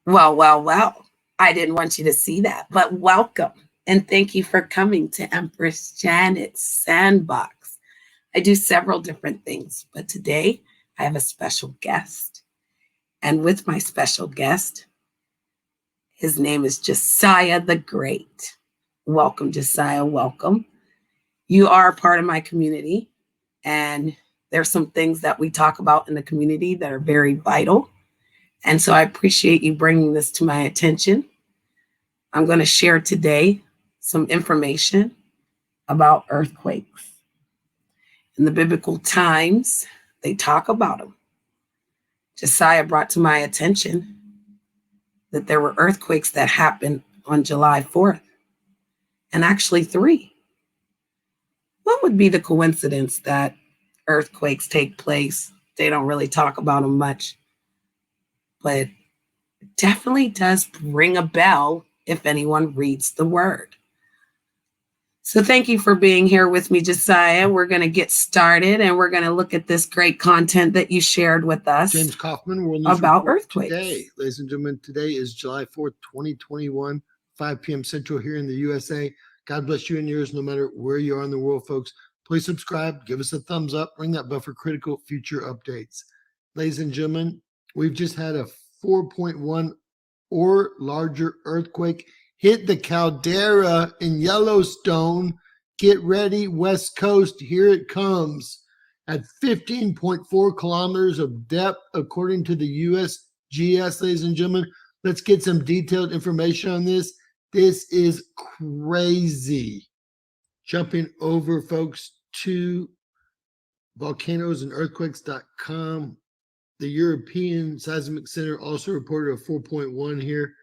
Well, well, well. I didn't want you to see that, but welcome. And thank you for coming to Empress Janet's Sandbox. I do several different things, but today I have a special guest. And with my special guest, his name is Josiah the Great. Welcome, Josiah. Welcome. You are a part of my community, and there's some things that we talk about in the community that are very vital. And so I appreciate you bringing this to my attention. I'm going to share today some information about earthquakes. In the biblical times, they talk about them. Josiah brought to my attention that there were earthquakes that happened on July 4th, and actually 3. What would be the coincidence that earthquakes take place? They don't really talk about them much, but it definitely does ring a bell if anyone reads the word. So thank you for being here with me, Josiah. We're going to get started, and we're going to look at this great content that you shared with us. James Kaufman, World News about Report earthquakes. Today, ladies and gentlemen, today is July 4th, 2021, 5 p.m. Central here in the USA. God bless you and yours, no matter where you are in the world, folks. Please subscribe, give us a thumbs up, ring that bell for critical future updates. Ladies and gentlemen, we've just had a 4.1 or larger earthquake hit the caldera in Yellowstone. Get ready, West Coast, here it comes. At 15.4 kilometers of depth, according to the USGS, ladies and gentlemen. Let's get some detailed information on this. This is crazy. Jumping over, folks, to volcanoesandearthquakes.com. The European Seismic Center also reported a 4.1 here.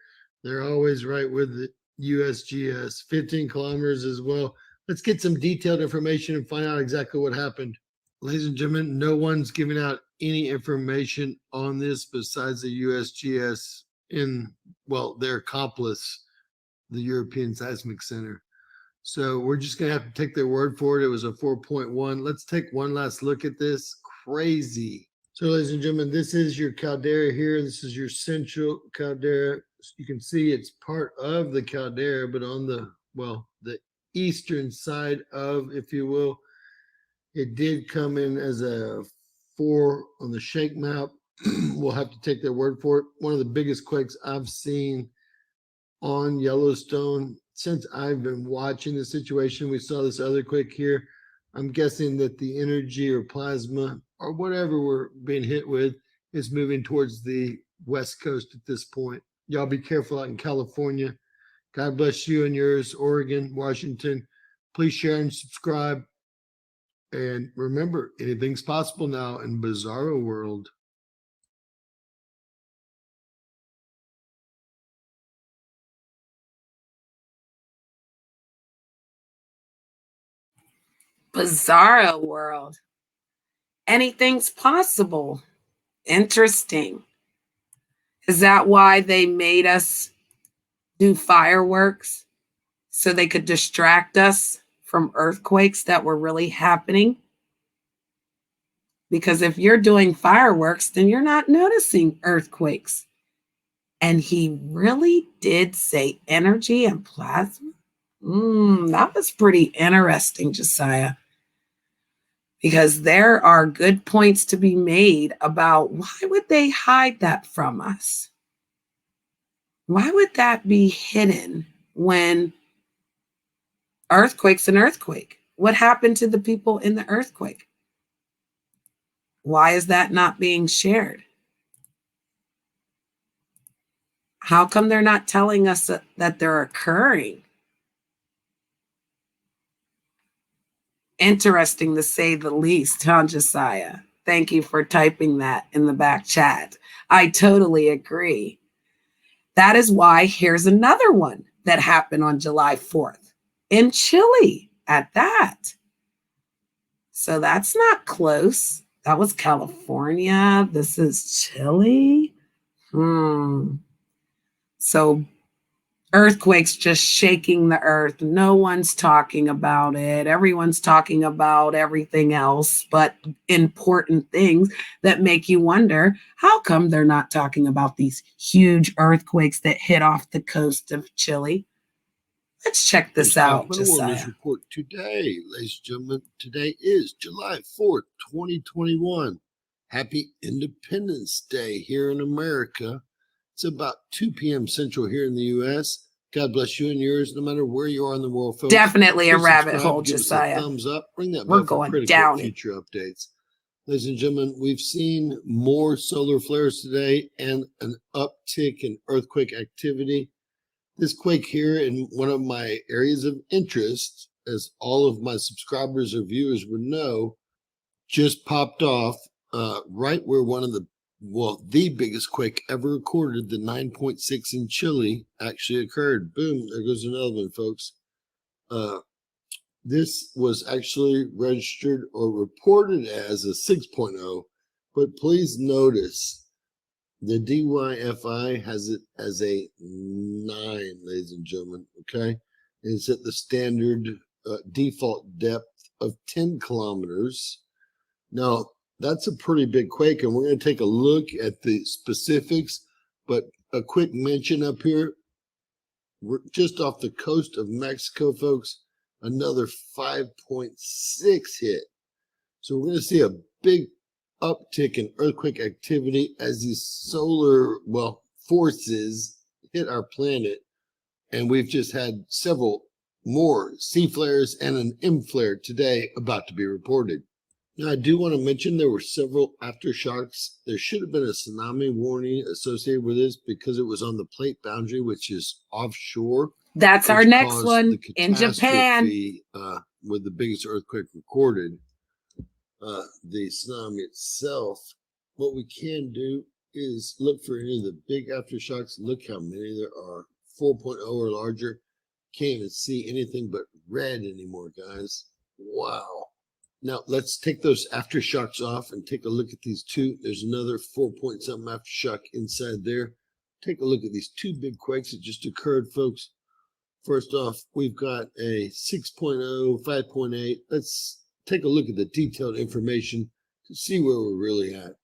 They're always right with the USGS, 15 kilometers as well. Let's get some detailed information and find out exactly what happened. Ladies and gentlemen, no one's giving out any information on this besides the USGS in, well, their accomplice, the European Seismic Center. So we're just going to have to take their word for it. It was a 4.1. Let's take one last look at this. Crazy. So, ladies and gentlemen, this is your caldera here. This is your central caldera. You can see it's part of the caldera, but on the, well, the eastern side of, if you will, it did come in as a 4 on the shake map. We'll have to take their word for it. One of the biggest quakes I've seen on Yellowstone since I've been watching the situation. We saw this other quake here. I'm guessing that the energy or plasma or whatever we're being hit with is moving towards the West Coast at this point. Y'all be careful out in California. God bless you and yours, Oregon, Washington. Please share and subscribe. And remember, anything's possible now in Bizarro World. Bizarro world. Anything's possible. Interesting. Is that why they made us do fireworks? So they could distract us from earthquakes that were really happening? Because if you're doing fireworks, then you're not noticing earthquakes. And he really did say energy and plasma. That was pretty interesting, Josiah. Because there are good points to be made about why would they hide that from us? Why would that be hidden when earthquake's an earthquake? What happened to the people in the earthquake? Why is that not being shared? How come they're not telling us that they're occurring? Interesting to say the least, huh, Josiah? Thank you for typing that in the back chat. I totally agree. That is why here's another one that happened on July 4th in Chile at that. So that's not close. That was California. This is Chile. So earthquakes just shaking the earth. No one's talking about it. Everyone's talking about everything else, but important things that make you wonder, how come they're not talking about these huge earthquakes that hit off the coast of Chile? Let's check this out, Wellness Josiah. report today, ladies and gentlemen. Today is July 4th, 2021. Happy Independence Day here in America. It's about 2 p.m. Central here in the U.S. God bless you and yours, no matter where you are in the world, folks. Definitely a Please rabbit subscribe, hole, give us a Josiah. thumbs up, ring that We're bell for going critical down it. future updates. Ladies and gentlemen, we've seen more solar flares today and an uptick in earthquake activity. This quake here in one of my areas of interest, as all of my subscribers or viewers would know, just popped off right where one of the biggest quake ever recorded, the 9.6 in Chile, actually occurred. Boom, there goes another one, folks. This was actually registered or reported as a 6.0, but please notice the DYFI has it as a 9, ladies and gentlemen, okay? And it's at the standard default depth of 10 kilometers. Now, that's a pretty big quake, and we're going to take a look at the specifics, but a quick mention up here. We're just off the coast of Mexico, folks, another 5.6 hit. So we're going to see a big uptick in earthquake activity as these solar, forces hit our planet. And we've just had several more C flares and an M flare today about to be reported. Now, I do want to mention there were several aftershocks. There should have been a tsunami warning associated with this because it was on the plate boundary, which is offshore. That's our next one in Japan. With the biggest earthquake recorded, the tsunami itself. What we can do is look for any of the big aftershocks. Look how many there are. 4.0 or larger. Can't even see anything but red anymore, guys. Wow. Now, let's take those aftershocks off and take a look at these two. There's another 4-point-something aftershock inside there. Take a look at these two big quakes that just occurred, folks. First off, we've got a 6.0, 5.8. Let's take a look at the detailed information to see where we're really at.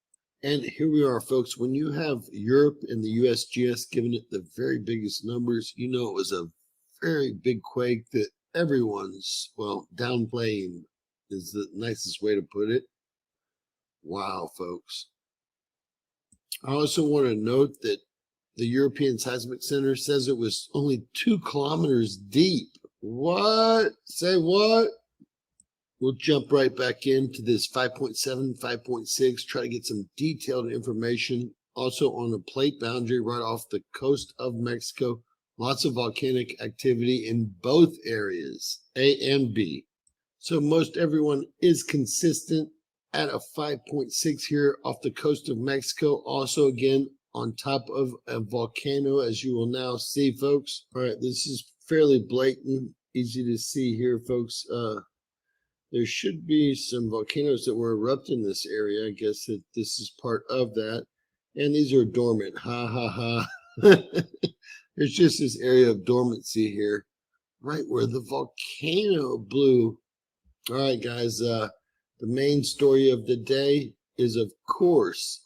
And here we are, folks. When you have Europe and the USGS giving it the very biggest numbers, you know it was a very big quake that everyone's, downplaying is the nicest way to put it. Wow, folks. I also want to note that the European Seismic Center says it was only 2 kilometers deep. What? Say what? We'll jump right back into this 5.7, 5.6, try to get some detailed information. Also on the plate boundary right off the coast of Mexico. Lots of volcanic activity in both areas, A and B. So most everyone is consistent at a 5.6 here off the coast of Mexico. Also, again, on top of a volcano, as you will now see, folks. All right, this is fairly blatant, easy to see here, folks. There should be some volcanoes that were erupting in this area. I guess that this is part of that. And these are dormant. Ha, ha, ha. There's just this area of dormancy here, right where the volcano blew. All right, guys, the main story of the day is, of course,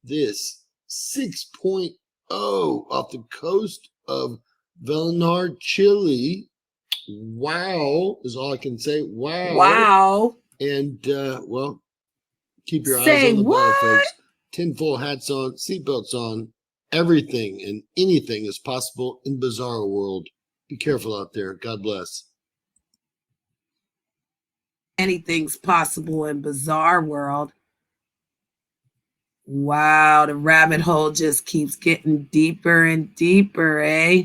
this 6.0 off the coast of Vallenar, Chile. Wow, is all I can say. Wow. Wow. And, keep your eyes on the ball, folks. Tinfoil hats on, seatbelts on. Everything and anything is possible in bizarre world. Be careful out there. God bless. Anything's possible in bizarre world. Wow, the rabbit hole just keeps getting deeper and deeper, eh?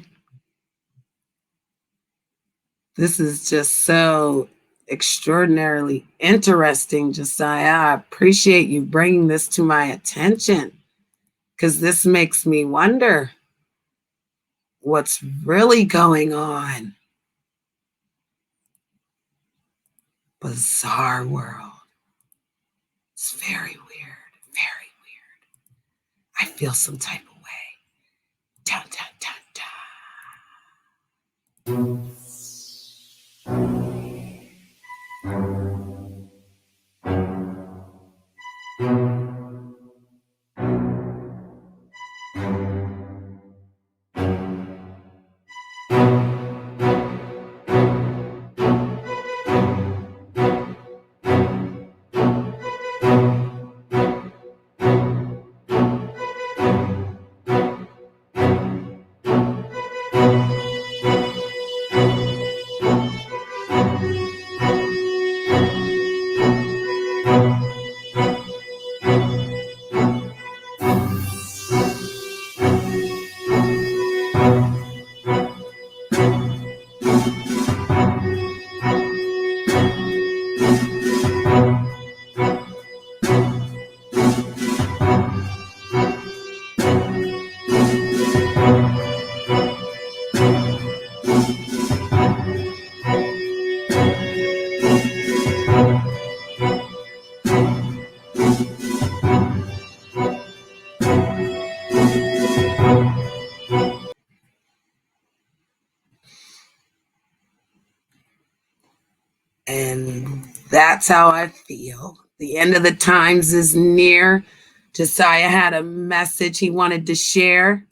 This is just so extraordinarily interesting, Josiah. I appreciate you bringing this to my attention because this makes me wonder what's really going on. Bizarre world. It's very weird, very weird. I feel some type of way. Dun, dun, dun, dun. And that's how I feel. The end of the times is near. Josiah had a message he wanted to share.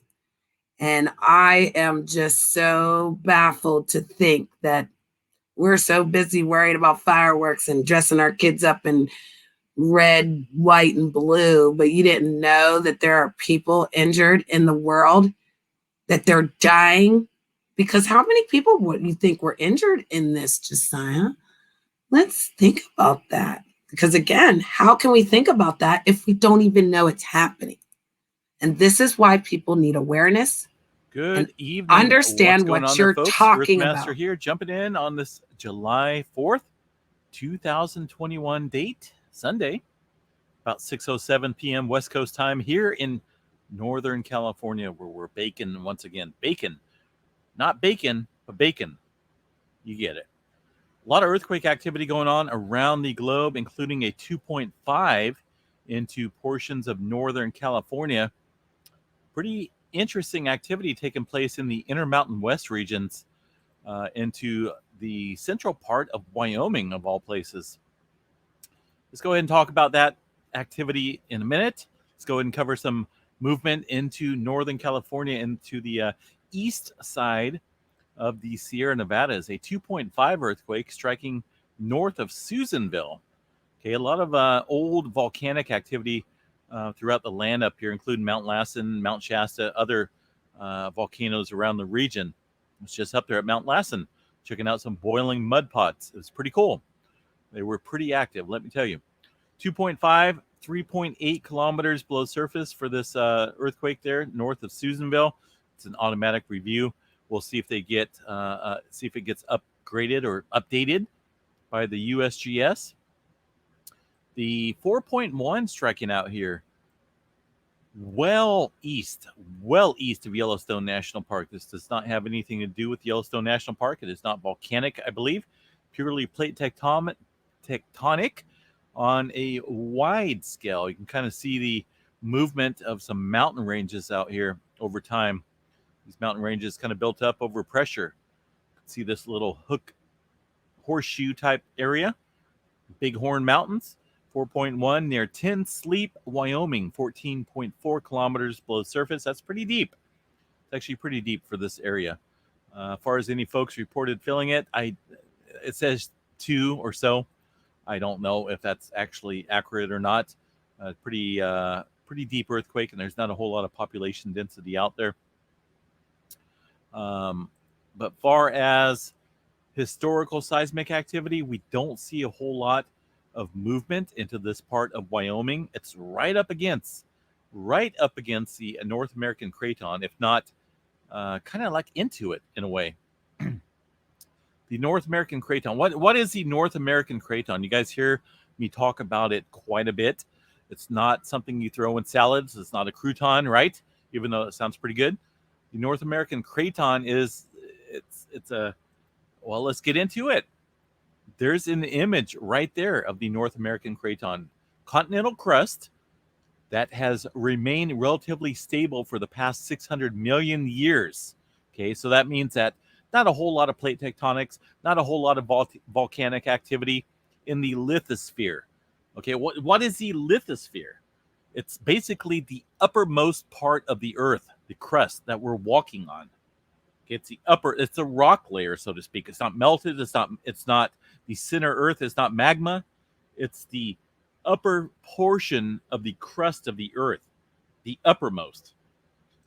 And I am just so baffled to think that we're so busy worried about fireworks and dressing our kids up in red, white, and blue, but you didn't know that there are people injured in the world, that they're dying. Because how many people would you think were injured in this, Josiah? Let's think about that. Because again, how can we think about that if we don't even know it's happening? And this is why people need awareness. Good evening. Understand what you're talking Earthmaster about. here, jumping in on this July 4th, 2021 date, Sunday, about 6:07 p.m. West Coast time here in Northern California, where we're baking once again. Bacon. Not bacon, but bacon. You get it. A lot of earthquake activity going on around the globe, including a 2.5 into portions of Northern California. Pretty interesting activity taking place in the Intermountain West regions into the central part of Wyoming, of all places. Let's go ahead and talk about that activity in a minute. Let's go ahead and cover some movement into Northern California, into the east side of the Sierra Nevadas. A 2.5 earthquake striking north of Susanville. Okay, a lot of old volcanic activity throughout the land up here, including Mount Lassen, Mount Shasta, other volcanoes around the region. I was just up there at Mount Lassen, checking out some boiling mud pots. It was pretty cool. They were pretty active, let me tell you. 2.5, 3.8 kilometers below surface for this earthquake there, north of Susanville. It's an automatic review. We'll see if they get see if it gets upgraded or updated by the USGS. The 4.1 striking out here, well east of Yellowstone National Park. This does not have anything to do with Yellowstone National Park. It is not volcanic, I believe. Purely plate tectonic on a wide scale. You can kind of see the movement of some mountain ranges out here over time. These mountain ranges kind of built up over pressure. See this little horseshoe type area. Bighorn Mountains. 4.1 near Tin Sleep, Wyoming, 14.4 kilometers below surface. That's pretty deep. It's actually pretty deep for this area. As far as any folks reported feeling it, it says 2 or so. I don't know if that's actually accurate or not. Pretty deep earthquake, and there's not a whole lot of population density out there. But far as historical seismic activity, we don't see a whole lot of movement into this part of Wyoming. It's right up against the North American Craton, if not kind of like into it in a way. The North American Craton. What is the North American Craton? You guys hear me talk about it quite a bit. It's not something you throw in salads. It's not a crouton, right? Even though it sounds pretty good. The North American Craton is well, let's get into it. There's an image right there of the North American Craton. Continental crust that has remained relatively stable for the past 600 million years. Okay, so that means that not a whole lot of plate tectonics, not a whole lot of volcanic activity in the lithosphere. Okay, what is the lithosphere? It's basically the uppermost part of the Earth, the crust that we're walking on. Okay, it's a rock layer, so to speak. It's not melted. It's not the center Earth. It's not magma. It's the upper portion of the crust of the Earth, the uppermost.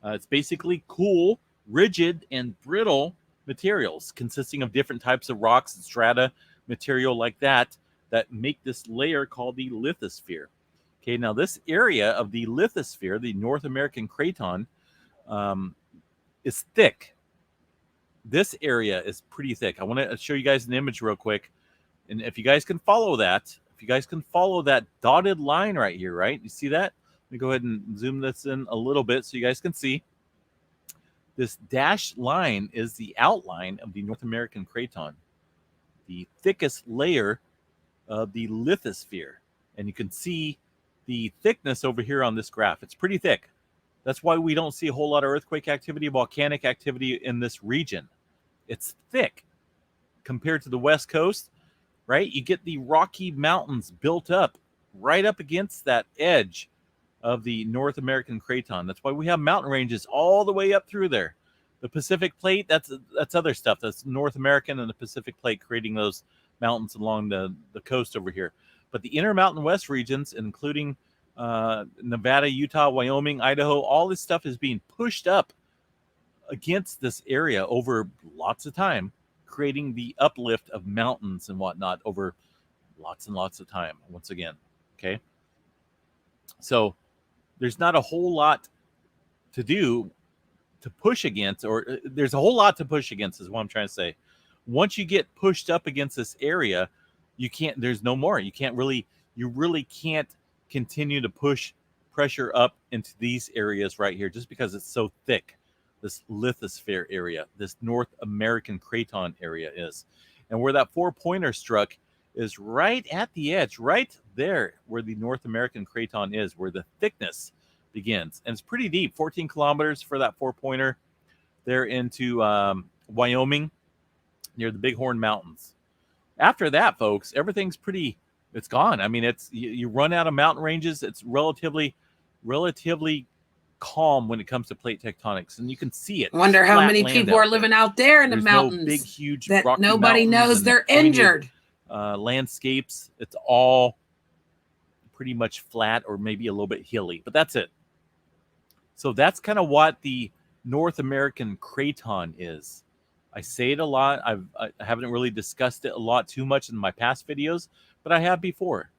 It's basically cool, rigid, and brittle materials consisting of different types of rocks and strata, material like that make this layer called the lithosphere. Okay, now this area of the lithosphere, the North American Craton, is thick. This area is pretty thick. I want to show you guys an image real quick. And if you guys can follow that, dotted line right here, right? You see that? Let me go ahead and zoom this in a little bit so you guys can see. This dashed line is the outline of the North American Craton, the thickest layer of the lithosphere. And you can see the thickness over here on this graph. It's pretty thick. That's why we don't see a whole lot of earthquake activity, volcanic activity in this region. It's thick compared to the West Coast. right? You get the Rocky Mountains built up right up against that edge of the North American craton. That's why we have mountain ranges all the way up through there. The Pacific Plate, that's other stuff. That's North American and the Pacific Plate creating those mountains along the coast over here. But the Intermountain West regions, including Nevada, Utah, Wyoming, Idaho, all this stuff is being pushed up against this area over lots of time, creating the uplift of mountains and whatnot over lots and lots of time, once again. Okay. So there's not a whole lot to do to push against, or there's a whole lot to push against is what I'm trying to say. Once you get pushed up against this area, you can't, there's no more. You really can't continue to push pressure up into these areas right here just because it's so thick. This lithosphere area, this North American craton area is. And where that 4-pointer struck is right at the edge, right there where the North American craton is, where the thickness begins. And it's pretty deep, 14 kilometers for that 4-pointer there into Wyoming near the Bighorn Mountains. After that, folks, everything's pretty, it's gone. I mean, it's you run out of mountain ranges. It's relatively calm when it comes to plate tectonics, and you can see it. Wonder how many people are living out there in the mountains. No big, huge that Rocky nobody knows they're injured. Landscapes. It's all pretty much flat or maybe a little bit hilly, but that's it. So that's kind of what the North American craton is. I say it a lot. I haven't really discussed it a lot too much in my past videos, but I have before.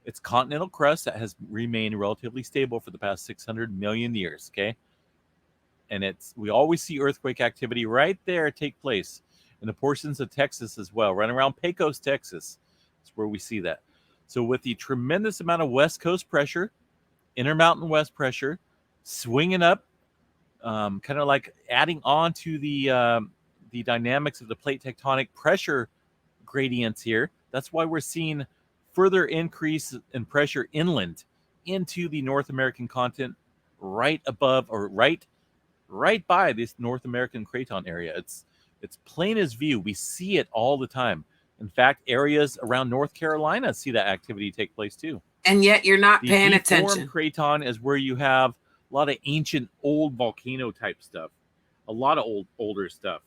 It's continental crust that has remained relatively stable for the past 600 million years, okay? And we always see earthquake activity right there take place in the portions of Texas as well, right around Pecos, Texas. That's where we see that. So with the tremendous amount of West Coast pressure, Intermountain West pressure, swinging up, kind of like adding on to the dynamics of the plate tectonic pressure gradients here. That's why we're seeing further increase in pressure inland into the North American continent, right above or right by this North American craton area. It's plain as view. We see it all the time. In fact, areas around North Carolina see that activity take place too. And yet you're not paying The attention. craton is where you have a lot of ancient old volcano type stuff, a lot of older stuff.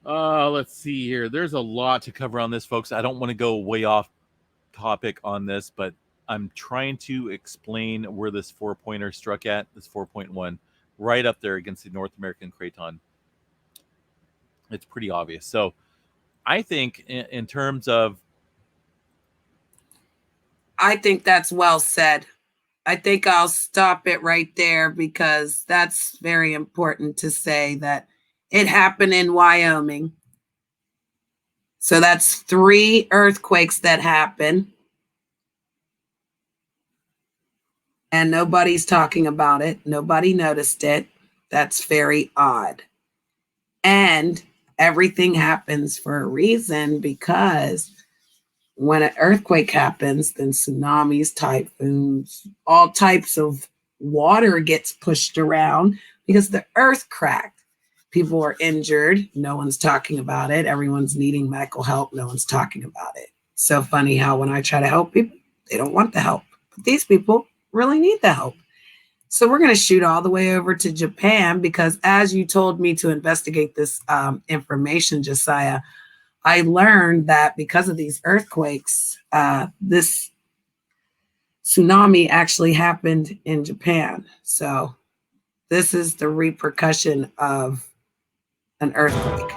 Let's see here. There's a lot to cover on this, folks. I don't want to go way off topic on this, but I'm trying to explain where this 4-pointer struck at, this 4.1, right up there against the North American craton. It's pretty obvious. So I think in terms of... I think that's well said. I think I'll stop it right there because that's very important to say that it happened in Wyoming. So that's 3 earthquakes that happened. And nobody's talking about it. Nobody noticed it. That's very odd. And everything happens for a reason, because when an earthquake happens, then tsunamis, typhoons, all types of water gets pushed around because the earth cracked. People are injured. No one's talking about it. Everyone's needing medical help. No one's talking about it. So funny how when I try to help people, they don't want the help. But these people really need the help. So we're going to shoot all the way over to Japan because as you told me to investigate this information, Josiah, I learned that because of these earthquakes, this tsunami actually happened in Japan. So this is the repercussion of an earthquake.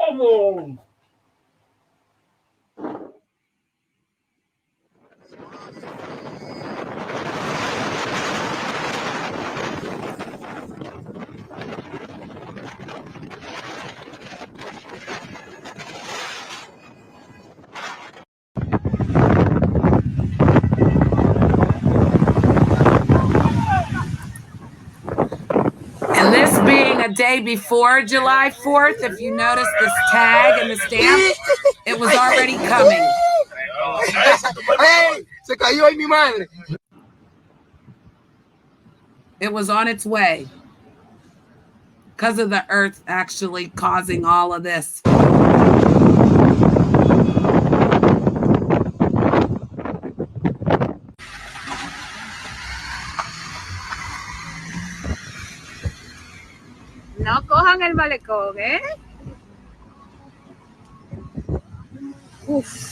Come on. a day before July 4th, if you notice this tag and the stamp, it was already coming. Se cayó ahí mi madre. It was on its way because of the Earth actually causing all of this. No cojan el malecón, ¿eh? Uf.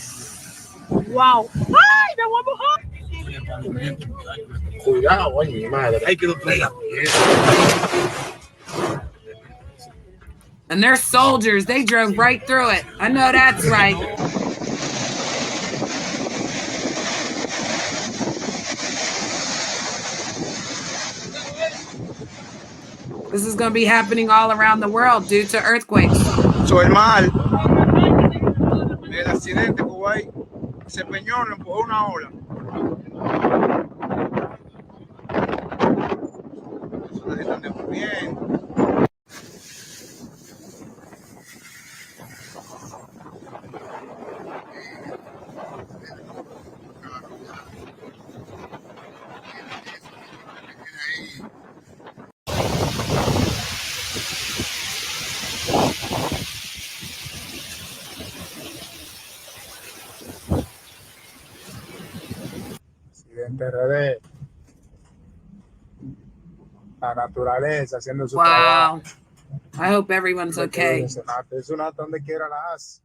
Wow. ¡Ay, me voy a mojar! Cuidado, ay, mi madre. Hay que lo traiga. And they're soldiers. They drove right through it. I know that's right. This is going to be happening all around the world due to earthquakes. So el mal, el accidente que hubo ahí, se peñó por una ola. Eso la gente anda muy bien. RD, la naturaleza haciendo su trabajo. Wow. I hope everyone's okay. Es una donde quiera la hace.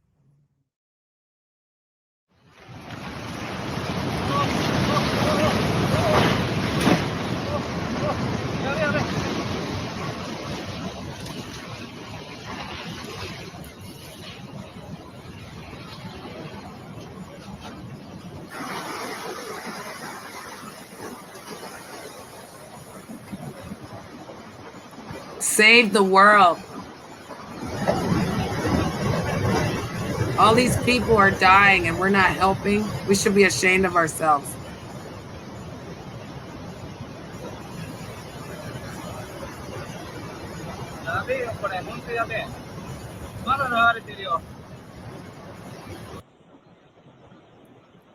Save the world. All these people are dying and we're not helping. We should be ashamed of ourselves.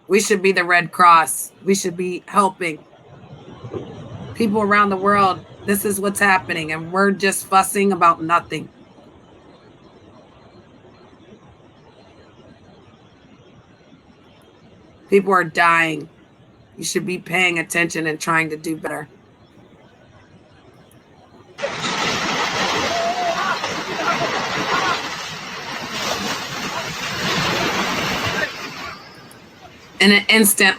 We should be the Red Cross. We should be helping people around the world. This is what's happening, and we're just fussing about nothing. People are dying. You should be paying attention and trying to do better. In an instant,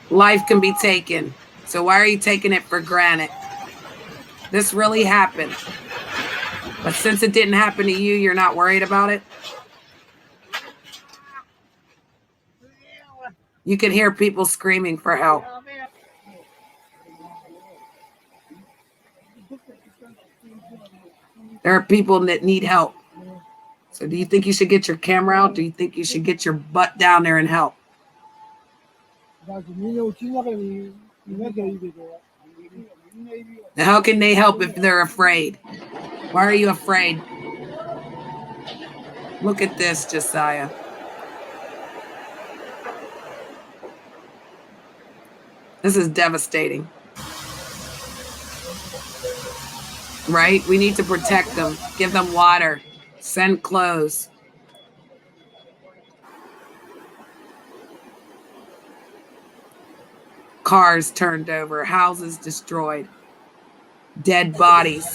life can be taken. So why are you taking it for granted? This really happened. But since it didn't happen to you, you're not worried about it? You could hear people screaming for help. There are people that need help. So do you think you should get your camera out? Do you think you should get your butt down there and help? Now, how can they help if they're afraid? Why are you afraid? Look at this, Josiah. This is devastating. Right? We need to protect them, give them water, send clothes. Cars turned over, houses destroyed, dead bodies.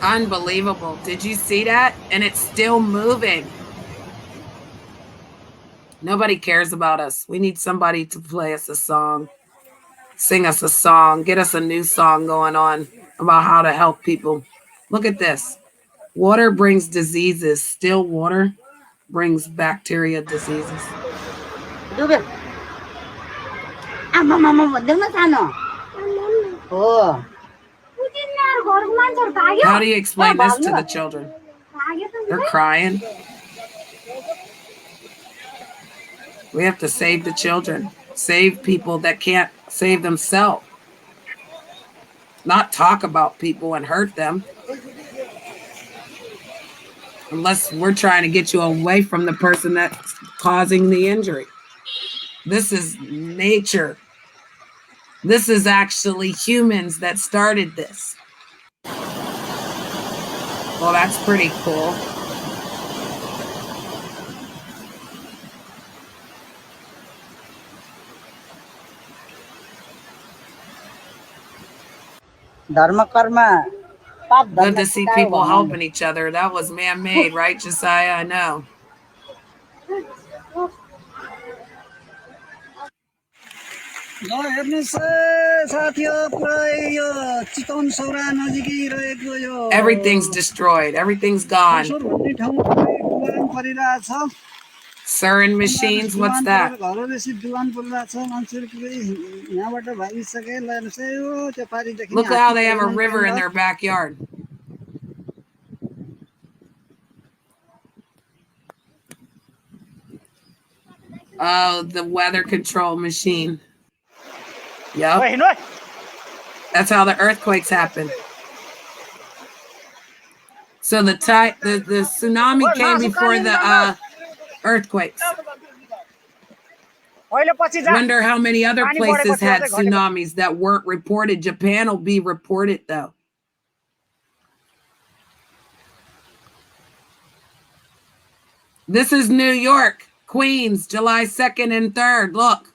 Unbelievable. Did you see that? And it's still moving. Nobody cares about us. We need somebody to play us a song, sing us a song, get us a new song going on about how to help people. Look at this. Water brings diseases. Still water brings bacteria diseases. How do you explain this to the children? They're crying. We have to save the children, save people that can't save themselves, not talk about people and hurt them. Unless we're trying to get you away from the person that's causing the injury. This is nature. This is actually humans that started this. Well, that's pretty cool. Dharma karma. Good to see people helping each other. That was man-made, right, Josiah? I know. Everything's destroyed. Everything's gone. Sewing machines, what's that? Look at how they have a river in their backyard. Oh, the weather control machine. Yep. That's how the earthquakes happen. So the tsunami came before the earthquakes. Wonder how many other places had tsunamis that weren't reported. Japan will be reported though. This is New York, Queens, July 2nd and 3rd. Look.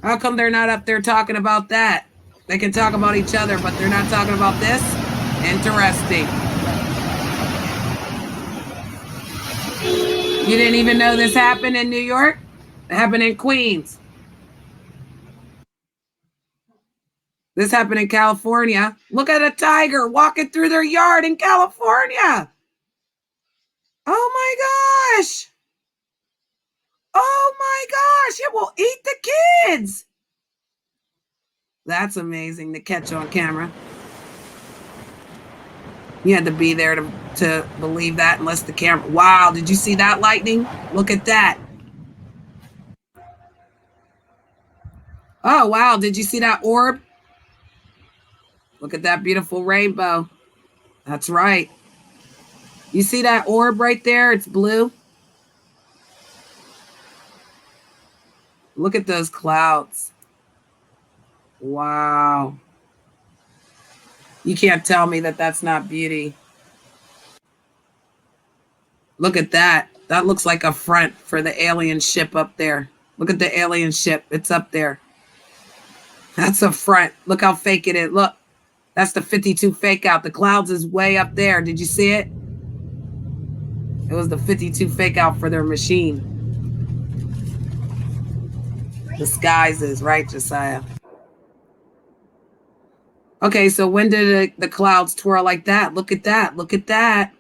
How come they're not up there talking about that? They can talk about each other, but they're not talking about this? Interesting. You didn't even know this happened in New York? It happened in Queens. This happened in California. Look at a tiger walking through their yard in California. Oh my gosh. Oh my gosh, it will eat the kids. That's amazing to catch on camera. You had to be there to believe that unless the camera. Wow, did you see that lightning? Look at that. Oh, wow, did you see that orb? Look at that beautiful rainbow. That's right. You see that orb right there? It's blue. Look at those clouds. Wow. You can't tell me that that's not beauty. Look at that. That looks like a front for the alien ship up there. Look at the alien ship. It's up there. That's a front. Look how fake it is. Look. That's the 52 fake out. The clouds is way up there. Did you see it? It was the 52 fake out for their machine. Disguises, right, Josiah? Okay, so when did the clouds twirl like that? Look at that. Look at that.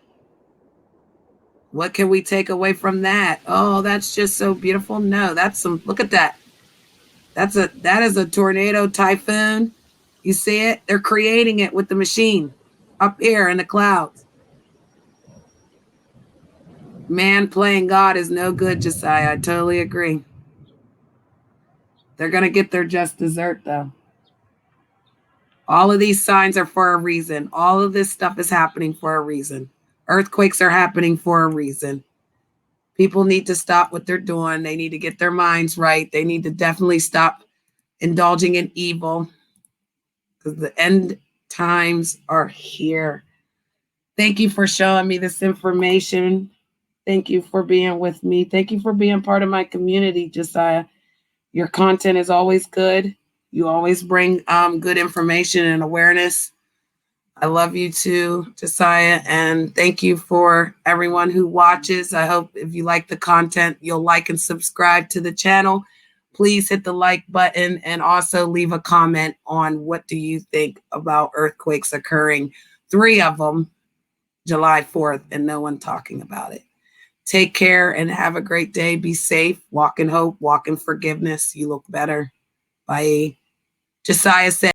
What can we take away from that? Oh, that's just so beautiful. No, that's some, look at that. That is a tornado, typhoon. You see it? They're creating it with the machine up here in the clouds. Man playing God is no good, Josiah. I totally agree. They're going to get their just dessert, though. All of these signs are for a reason. All of this stuff is happening for a reason. Earthquakes are happening for a reason. People need to stop what they're doing. They need to get their minds right. They need to definitely stop indulging in evil, because the end times are here. Thank you for showing me this information. Thank you for being with me. Thank you for being part of my community, Josiah. Your content is always good. You always bring good information and awareness. I love you too, Josiah, and thank you for everyone who watches. I hope if you like the content, you'll like and subscribe to the channel. Please hit the like button and also leave a comment on what do you think about earthquakes occurring. 3 of them, July 4th, and no one talking about it. Take care and have a great day. Be safe. Walk in hope. Walk in forgiveness. You look better. Bye. Josiah said.